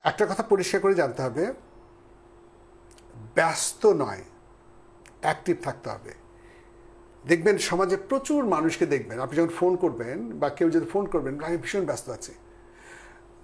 একটা কথা পরিষ্কার করে জানতে হবে, ব্যস্ত নয়, অ্যাক্টিভ থাকতে হবে। দেখবেন সমাজে প্রচুর মানুষকে দেখবেন, আপনি যখন ফোন করবেন বা কেউ যদি ফোন করবেন, আমি ভীষণ ব্যস্ত আছি,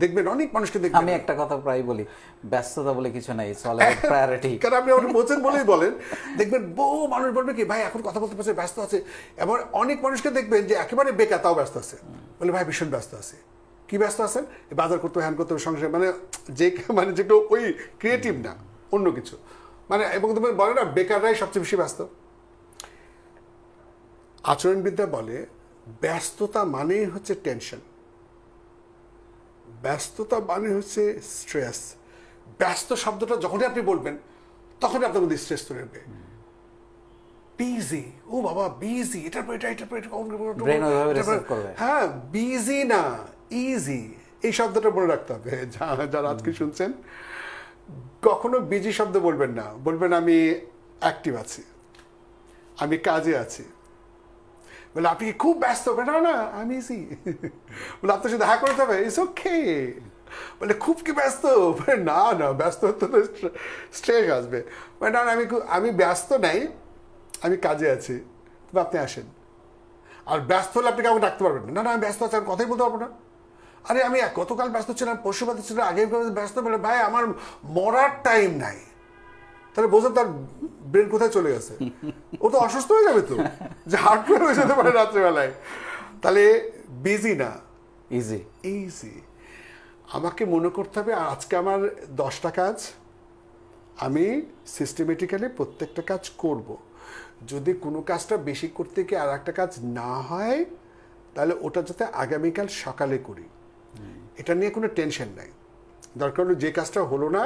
দেখবেন অনেক মানুষকে দেখবেন। আমি একটা কথা প্রায় বলি, ব্যস্ততা বলে কিছু নাই, ইটস অল অ্যাবাউট প্রায়োরিটি। কারণ আপনি আপনি বলছেন বলেই বলেন, দেখবেন বহু মানুষ বলবে কি ভাই এখন কথা বলতে পারছে, ব্যস্ত আছে। এবার অনেক মানুষকে দেখবেন যে একেবারে বেকার, তাও ব্যস্ত আছে, বলে ভাই ভীষণ ব্যস্ত আছে। কি ব্যস্ত আছেন? বাজার করতে হবে, হ্যান করতে হবে, সংসার, মানে যে মানে যেগুলো ওই ক্রিয়েটিভ না, অন্য কিছু মানে। এবং তুমি বলে না বেকাররাই সবচেয়ে বেশি ব্যস্ত। আচরণবিদ্যা বলে ব্যস্ততা মানেই হচ্ছে টেনশন, ব্যস্ততা মানে হচ্ছে স্ট্রেস। ব্যস্ত শব্দটা যখনই আপনি বলবেন তখনই আপনার মধ্যে স্ট্রেস তৈরি হবে। বিজি, ও বাবা বিজি, এটার পর এটা, এটার পর এটা, হ্যাঁ বিজি না ইজি, এই শব্দটা মনে রাখতে হবে। যারা আজকে শুনছেন, কখনো বিজি শব্দ বলবেন না, বলবেন আমি অ্যাক্টিভ আছি, আমি কাজে আছি। বলে আপনি কি খুব ব্যস্ত? না না আমি ইজি। বলে আপনার সাথে দেখা করতে হবে, ইটস ওকে। বলে খুব কি ব্যস্ত? না না ব্যস্ত হতে তো স্ট্রেস আসবে। না না আমি ব্যস্ত নাই, আমি কাজে আছি, তবে আপনি আসেন। আর ব্যস্ত হলে আপনি কাউকে ডাকতে পারবেন না, না আমি ব্যস্ত আছি, আমি কথাই বলতে পারবো না। আরে আমি গতকাল ব্যস্ত ছিলাম, পরশুবাদী ছিলাম, আগে ব্যস্ত। বলে ভাই আমার মরার টাইম নাই। তাহলে বোঝেন তার ব্রেন কোথায় চলে গেছে? ও তো অসুস্থ হয়ে যাবে, তো যে হার্ট ফেল হয়ে যেতে পারে রাত্রেবেলায়। তাহলে বিজি না, ইজি। ইজি। আমাকে মনে করতে হবে আজকে আমার 10টা কাজ, আমি সিস্টেমেটিক্যালি প্রত্যেকটা কাজ করব। যদি কোনো কাজটা বেশি করতে গিয়ে আর একটা কাজ না হয়, তাহলে ওটা যাতে আগামীকাল সকালে করি, এটা নিয়ে কোনো টেনশন নাই। দরকার হলো যে কাজটা হলো না,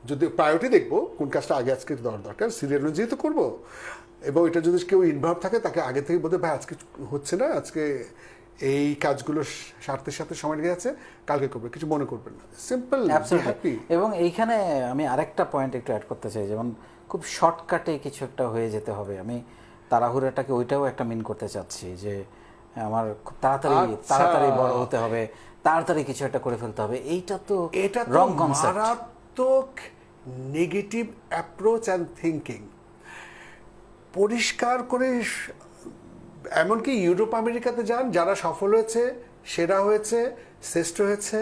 যদি প্রায়োরিটি দেখবো কোন কাজটা আগে আজকে দরকার, সিরিয়াল অনুযায়ী তো করবো। এবং এটা যদি কেউ ইনভলভ থাকে, তাকে আগে থেকে বলতে ভাই আজকে হচ্ছে না, আজকে এই কাজগুলো স্বার্থের সাথে সময় লেগে যাচ্ছে, কালকে করবে, কিছু মনে করবেন না, সিম্পল হ্যাপি। এবং এইখানে আমি আরেকটা পয়েন্ট একটু অ্যাড করতে চাই, যেমন খুব শর্টকাটে কিছু একটা হয়ে যেতে হবে। আমি তাড়াহুড়াটাকে ওইটাও একটা মিন করতে চাচ্ছি, যে আমার খুব তাড়াতাড়ি বড় হতে হবে, তাড়াতাড়ি কিছু একটা করে ফেলতে হবে। এইটা তো রং কনসেপ্ট, মারাত্মক নেগেটিভ অ্যাপ্রোচ অ্যান্ড থিঙ্কিং। পরিষ্কার করে, এমনকি ইউরোপ আমেরিকাতে যান, যারা সফল হয়েছে, সেরা হয়েছে, শ্রেষ্ঠ হয়েছে,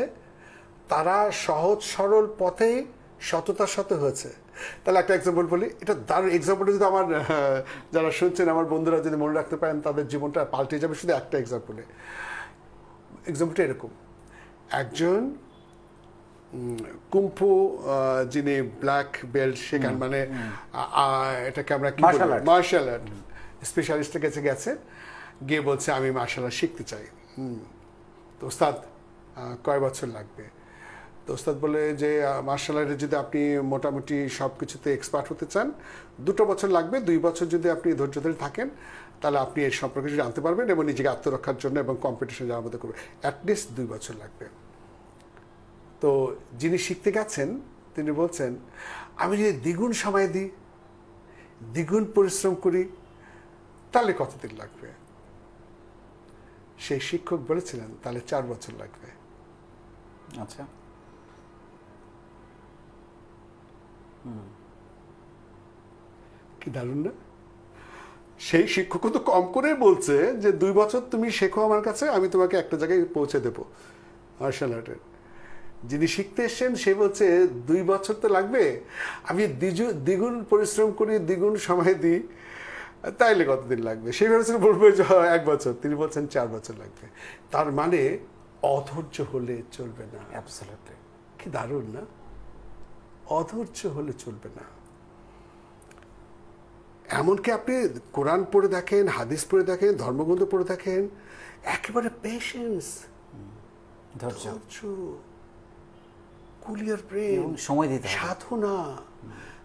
তারা সহজ সরল পথেই সততার সাথে হয়েছে। তাহলে একটা এক্সাম্পল বলি, এটা দারুণ এক্সাম্পলটা যদি আমার যারা শুনছেন, আমার বন্ধুরা যদি মনে রাখতে পারেন, তাদের জীবনটা পাল্টে যাবে শুধু একটা এক্সাম্পলে। এক্সাম্পলটা এরকম, একজন কুম্ফু যিনি ব্ল্যাক বেল্ট শেখান, মানে এটাকে আমরা কি মার্শাল আর্ট স্পেশালিস্টের কাছে গেছে, গিয়ে বলছে আমি মার্শাল আর্ট শিখতে চাই। তো ওস্তাদ কয় বছর লাগবে? তো ওস্তাদ বলে যে মার্শাল আর্টে যদি আপনি মোটামুটি সব কিছুতে এক্সপার্ট হতে চান, 2 বছর লাগবে। 2 বছর যদি আপনি ধৈর্য ধরে থাকেন, তাহলে আপনি এর সম্পর্কে জানতে পারবেন এবং নিজেকে আত্মরক্ষার জন্য এবং কম্পিটিশন যাওয়ার মতো করবেন। অ্যাটলিস্ট 2 বছর লাগবে। তো যিনি শিখতে গেছেন তিনি বলছেন আমি যদি দ্বিগুণ সময় দিই, দ্বিগুণ পরিশ্রম করি, তাহলে কতদিন লাগবে? সেই শিক্ষক বলেছিলেন তাহলে 4 বছর লাগবে। আচ্ছা, কি দারুণ না? সেই শিক্ষক তো কম করে বলছে যে 2 বছর তুমি শেখো আমার কাছে, আমি তোমাকে একটা জায়গায় পৌঁছে দেবো মার্শাল আর্টের। যিনি শিখতে এসছেন সে বলছে 2 বছর তো লাগবে, আমি দ্বিগুণ পরিশ্রম করি, দ্বিগুণ সময় দিই, তাইলে কতদিন লাগবে? সেই ভেবেছেন বলবে যে 1 বছর, তিনি বলছেন 4 বছর লাগবে। তার মানে অধৈর্য হলে চলবে না। অ্যাবসলিউটলি। কি দারুণ না? অধৈর্য হলে চলবে না। এমনকি আপনি কোরআন পড়ে দেখেন, হাদিস পড়ে দেখেন, ধর্মগ্রন্থ পড়ে দেখেন, একেবারে পেশেন্স, ধৈর্য, কুলিয়ার প্রেম, সময় দিতে হবে, সাধনা।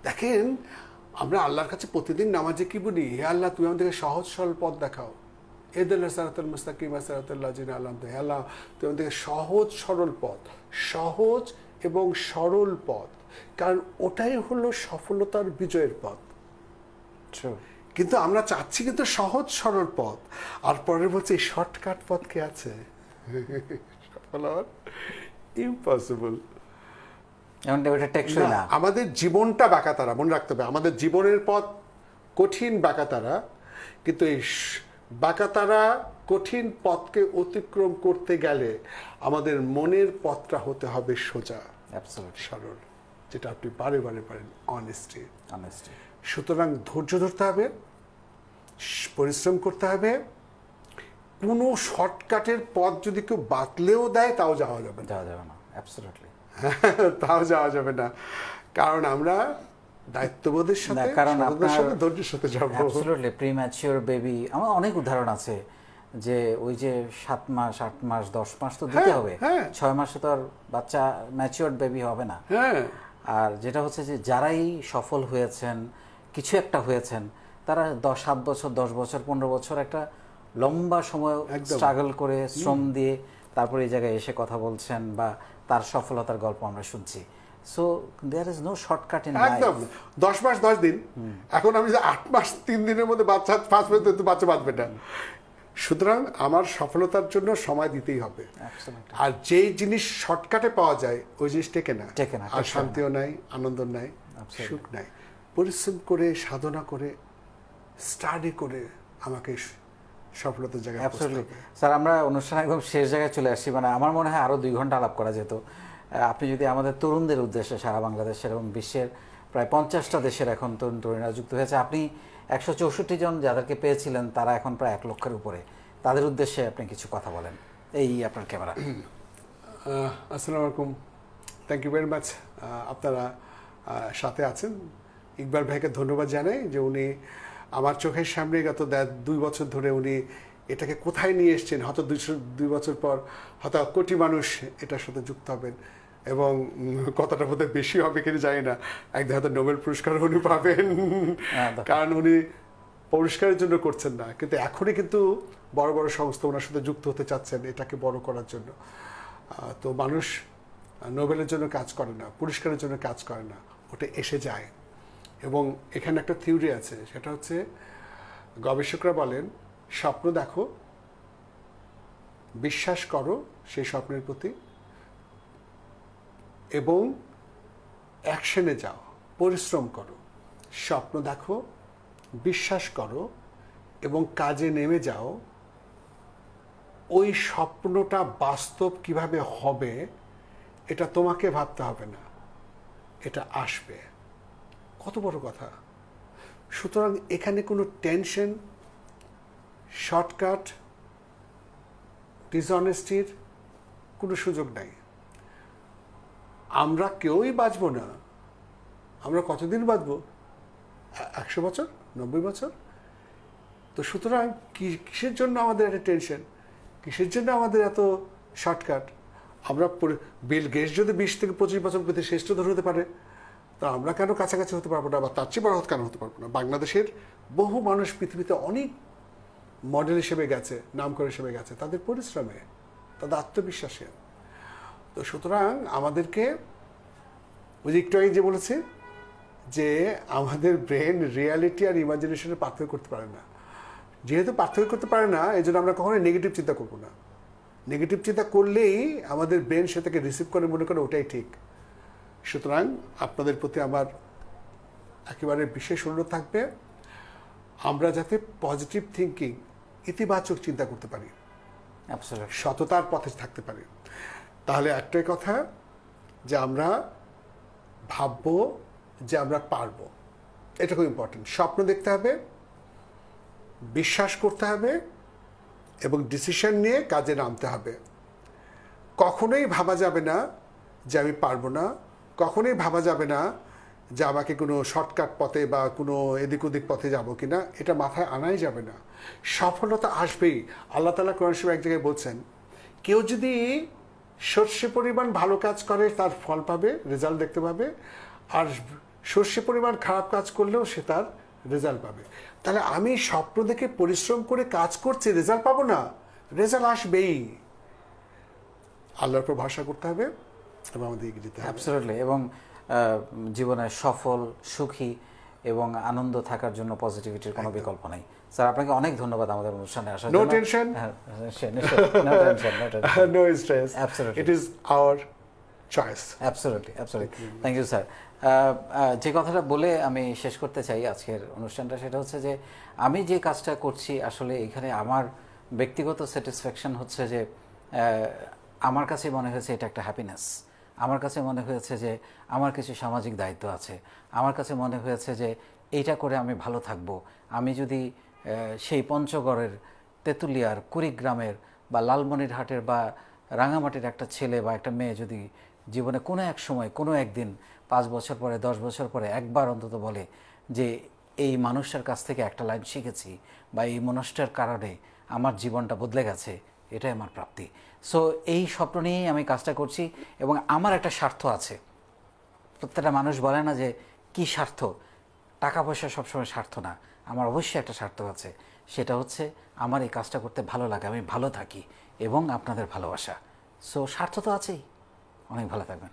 দেখেন আমরা আল্লাহর কাছে প্রতিদিন নামাজে কি বলি? হে আল্লাহ তুমি আমাদেরকে সহজ সরল পথ দেখাও, এদুল্লাহ সারাতুল মুস্তাকিম সারাতুল্লাহ জিনা আল্লাহ, হে আল্লাহ তুমি আমাদেরকে সহজ সরল পথ, সহজ এবং সরল পথ, কারণ ওটাই হলো সফলতার বিজয়ের পথ। কিন্তু আমরা চাচ্ছি কিন্তু সহজ সরল পথ, আর পরে বলছে শর্টকাট পথ কে আছে? ইম্পসিবল। এবং ওটা টেকসই না। আমাদের জীবনটা বাঁকাতারা, মনে রাখতে হবে আমাদের জীবনের পথ কঠিন বাঁকাতারা, কিন্তু এই বাঁকাতারা কঠিন পথকে অতিক্রম করতে গেলে আমাদের মনের পথটা হতে হবে সোজা, সরল, যেটা আপনি বারে বারে পারেন, অনেস্টি। সুতরাং ধৈর্য ধরতে হবে, পরিশ্রম করতে হবে। কোনো শর্টকাটের পথ যদি কেউ বাতলেও দেয় তাও যাওয়া যাবে না, তাও যাওয়া যাবে না, কারণ আমরা দায়িত্ববোধের সাথে, ধৈর্যের সাথে যাবো। অ্যাবসলিউটলি। প্রিম্যাচিওর বেবি, আমার অনেক উদাহরণ আছে যে ওই যে 7 মাস 8 মাস 10 মাস তো দিতে হবে, 6 মাসে তো আর বাচ্চা ম্যাচিওর বেবি হবে না। আর যেটা হচ্ছে যে যারাই সফল হয়েছেন, কিছু একটা হয়েছেন, তারা 7 বছর 10 বছর 15 বছর একটা লম্বা সময় স্ট্রাগল করে, শ্রম দিয়ে তারপরে এই জায়গায় এসে কথা বলছেন বা তার সফলতার গল্প আমরা শুনছি। So there is no shortcut in life. একদম 10 মাস 10 দিন, এখন আমি যে 8 মাস 3 দিনের মধ্যে বাচ্চা 5 মিনিটে বাচ্চা বাঁধবে না। সুতরাং আমার সফলতার জন্য সময় দিতেই হবে। আর যেই জিনিস শর্টকাটে পাওয়া যায় ওই জিনিস টেকে না, আর শান্তিও নাই, আনন্দ নাই, সুখ নাই। পরিশ্রম করে, সাধনা করে, স্টাডি করে আমাকে সফলতার জায়গায় পৌঁছতে হবে। স্যার, আমরা অনুষ্ঠান একদম শেষ জায়গায় চলে আসছি। মানে আমার মনে হয় আরো 2 ঘন্টা আলাপ করা যেত। আপনি যদি আমাদের তরুণদের উদ্দেশ্যে, সারা বাংলাদেশের এবং বিশ্বের প্রায় 50টা দেশের এখন তরুণ তরুণীরা যুক্ত হয়েছে, আপনি 164 জন যাদেরকে পেয়েছিলেন তারা এখন প্রায় 1 লক্ষের উপরে, তাদের উদ্দেশ্যে আপনি কিছু কথা বলেন। এই আপনার ক্যামেরা। আসসালামু আলাইকুম, থ্যাংক ইউ ভেরি মাচ। আপনারা সাথে আছেন। ইকবাল ভাইকে ধন্যবাদ জানাই যে উনি আমার চোখের সামনে গত 2 বছর ধরে উনি এটাকে কোথায় নিয়ে এসছেন। হয়তো 2 বছর পর হয়তো কোটি মানুষ এটার সাথে যুক্ত হবেন, এবং কতটা বোধহয় বেশি হবে কিনা জানি না, একদিন হয়তো নোবেল পুরস্কার উনি পাবেন, কারণ উনি পুরস্কারের জন্য করছেন না, কিন্তু এখনই কিন্তু বড় বড় সংস্থা ওনার সাথে যুক্ত হতে চাচ্ছেন এটাকে বড় করার জন্য। তো মানুষ নোবেলের জন্য কাজ করে না, পুরস্কারের জন্য কাজ করে না, ওটা এসে যায়। এবং এখানে একটা থিওরি আছে, সেটা হচ্ছে গবেষকরা বলেন স্বপ্ন দেখো, বিশ্বাস করো সেই স্বপ্নের প্রতি, এবং অ্যাকশনে যাও, পরিশ্রম করো। স্বপ্ন দেখো, বিশ্বাস করো এবং কাজে নেমে যাও। ওই স্বপ্নটা বাস্তব কিভাবে হবে এটা তোমাকে ভাবতে হবে না, এটা আসবে। কত বড় কথা! সুতরাং এখানে কোনো টেনশন, শর্টকাট, ডিসঅনেস্টির কোনো সুযোগ নাই। আমরা কেউই বাঁচব না। আমরা কতদিন বাঁচব? 100 বছর, 90 বছর? তো সুতরাং কিসের জন্য আমাদের এত টেনশন, কিসের জন্য আমাদের এত শর্টকাট? আমরা বিল গেটস যদি 20 থেকে 25 বছর পৃথিবীর শ্রেষ্ঠ ধরে হতে পারে, তা আমরা কেন কাছাকাছি হতে পারবো না, বা তার চেয়ে বড় কেন হতে পারবো না? বাংলাদেশের বহু মানুষ পৃথিবীতে অনেক মডেল হিসেবে গেছে, নামকরা হিসেবে গেছে, তাদের পরিশ্রমে, তাদের আত্মবিশ্বাসে। তো সুতরাং আমাদেরকে ওই যে একটু আগে যে বলেছে যে আমাদের ব্রেন রিয়ালিটি আর ইমাজিনেশনের পার্থক্য করতে পারে না। যেহেতু পার্থক্য করতে পারে না, এই জন্য আমরা কখনোই নেগেটিভ চিন্তা করবো না। নেগেটিভ চিন্তা করলেই আমাদের ব্রেন সেটাকে রিসিভ করে মনে করে ওটাই ঠিক। সুতরাং আপনাদের প্রতি আমার একেবারে বিশেষ অনুরোধ থাকবে, আমরা যাতে পজিটিভ থিঙ্কিং, ইতিবাচক চিন্তা করতে পারি, সততার পথে থাকতে পারি। তাহলে একটাই কথা, যে আমরা ভাববো যে আমরা পারবো, এটা খুব ইম্পর্টেন্ট। স্বপ্ন দেখতে হবে, বিশ্বাস করতে হবে এবং ডিসিশন নিয়ে কাজে নামতে হবে। কখনোই ভাবা যাবে না যে আমি পারবো না, কখনোই ভাবা যাবে না যে আমাকে কোনো শর্টকাট পথে বা কোনো এদিক ওদিক পথে যাবো কিনা, এটা মাথায় আনাই যাবে না। সফলতা আসবেই। আল্লাহ তাআলা কোরআন শরীফে এক জায়গায় বলছেন, কেউ যদি সর্ষে পরিমাণ ভালো কাজ করে তার ফল পাবে, রেজাল্ট দেখতে পাবে, আর সর্ষে পরিমাণ খারাপ কাজ করলেও সে তার রেজাল্ট পাবে। তাহলে আমি স্বপ্ন দেখে পরিশ্রম করে কাজ করছি, রেজাল্ট পাবো না? রেজাল্ট আসবেই। আল্লাহর উপর ভরসা করতে হবে এবং আমাদের এগিয়ে যেতে হবে। অ্যাবসলিউটলি। এবং জীবনে সফল, সুখী এবং আনন্দ থাকার জন্য পজিটিভিটির কোনো বিকল্প নেই। স্যার, আপনাকে অনেক ধন্যবাদ আমাদের অনুষ্ঠানে আসার জন্য। No tension, no stress, it is our choice. Absolutely absolutely, thank you sir. যে কথাটা বলে আমি শেষ করতে চাই আজকের অনুষ্ঠানটা, সেটা হচ্ছে যে আমি যে কাজটা করছি আসলে এখানে আমার ব্যক্তিগত স্যাটিসফ্যাকশন হচ্ছে যে আমার কাছে মনে হয়েছে এটা একটা হ্যাপিনেস। আমার কাছে মনে হয়েছে যে আমার কিছু সামাজিক দায়িত্ব আছে। আমার কাছে মনে হয়েছে যে এইটা করে আমি ভালো থাকব। আমি যদি সেই পঞ্চগড়ের, তেঁতুলিয়ার, কুড়িগ্রামের বা লালমনিরহাটের বা রাঙামাটির একটা ছেলে বা একটা মেয়ে যদি জীবনে কোনো এক সময় কোনো একদিন 5 বছর পরে 10 বছর পরে একবার অন্তত বলে যে এই মানুষটার কাছ থেকে একটা লাইন শিখেছি বা এই মানুষটার কারণে আমার জীবনটা বদলে গেছে, এটাই আমার প্রাপ্তি। সো এই স্বপ্ন নিয়েই আমি কাজটা করছি এবং আমার একটা স্বার্থ আছে। প্রত্যেকটা মানুষ বলে না যে কি স্বার্থ, টাকা পয়সা সবসময় স্বার্থ না। আমার অবশ্যই একটা স্বার্থ আছে, সেটা হচ্ছে আমার এই কাজটা করতে ভালো লাগে, আমি ভালো থাকি এবং আপনাদের ভালোবাসা। সো স্বার্থ তো আছেই। অনেক ভালো থাকবেন।